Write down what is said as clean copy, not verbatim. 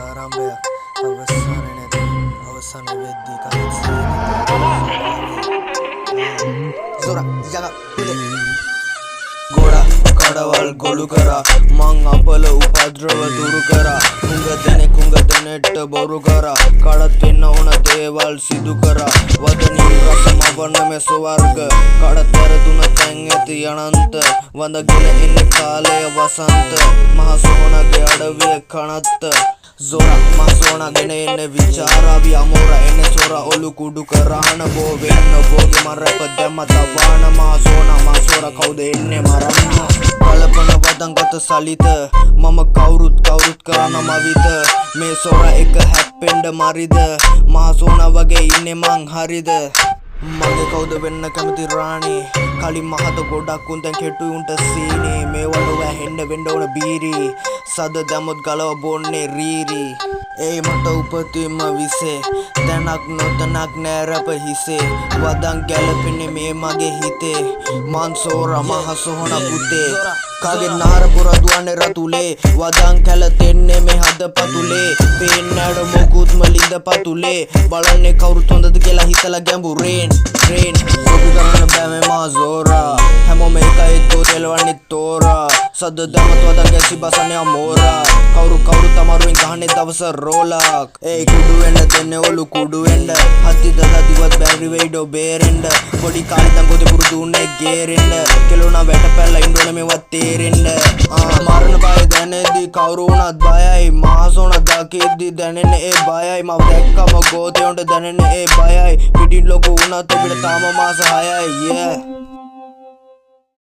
ආරම්භය අවසානයේ නැති අවසාන වෙද්දී කලින් සොරා යග පිළි ගොඩා කඩවල් ගොළු කරා මං අපල උපද්‍රව දුරු කරා කුංග දෙනෙට බොරු කරා කඩත් වෙන්න ඕන දේවල් සිදු කරා වදනින් රසමවන මෙස වර්ග කඩත් වැරදුන තැන් ඇති අනන්ත වඳගෙන ඉන්න කාලය වසන්ත මහ සොහොනගේ අඩවිය කනත්ත Zora masonagene enne vicharavi amora enne sora olu kudu karahana bo wenna boge marapa demma tawana masora kauda enne maranna kalapana wadangata salita mama kawurut karana mavita me sora එක හැප්පෙන්න මරිද masona wage inne man harida මගේ කවුද වෙන්න කැමති රාණි කලින් මහත ගොඩක් උන් දැන් කෙටු උන්ට සීනි මේවල වැහෙන්න වෙන්න ඕන බීරි සද දමොත් ගලව බොන්නේ රීරි ඒ මට උපතින්ම විසේ දැනක් නොතනක් නෑ රැප හිසේ වදන් ගැලපෙන්නේ මේ මගේ හිතේ මං සෝරා මහ සොහොන පුතේ කගේ නාර පුර දුවන්නේ රතුලේ වදන් කැලතෙන්නේ මේ හද පතුලේ පේන්නඩ මොකුත්ම ලිඳ පතුලේ බලන්නේ කවුරුත් හොඳද කියලා හිතලා ගැඹුරෙන් රේන් ඔබ කරන්න බෑ මේ මා සෝරා හැමෝම එකයි තෝතෙලවන්නේ තෝරා සද දමත් වදන් ගැසි බසන්නේ අමෝරා කවුරු තමාරුවෙන් ගහන්නේ දවස රෝලක් ඒ කුඩු වෙන්න දෙන්නේ ඔලු කුඩු වෙන්න හත්ති දලා දිවත් බැරි වෙයිඩෝ බේරෙන්න පොඩි කාලේ දන් ගොතේ පුරුදු උන්නේ ගේරෙන්න කෙලුණා වැට පැල්ලා ඉන්නෝනේ මේවත් තේරෙන්න මරණ බය දැනෙද්දි කවුරු වුණත් බයයි මාසොන දකිද්දි දැනෙන්නේ ඒ බයයි මම දැක්කම ගෝතේ උන්ට දැනෙන්නේ ඒ බයයි පිටින් ලොකු වුණත් අපිට තාම මාස 6යි yeah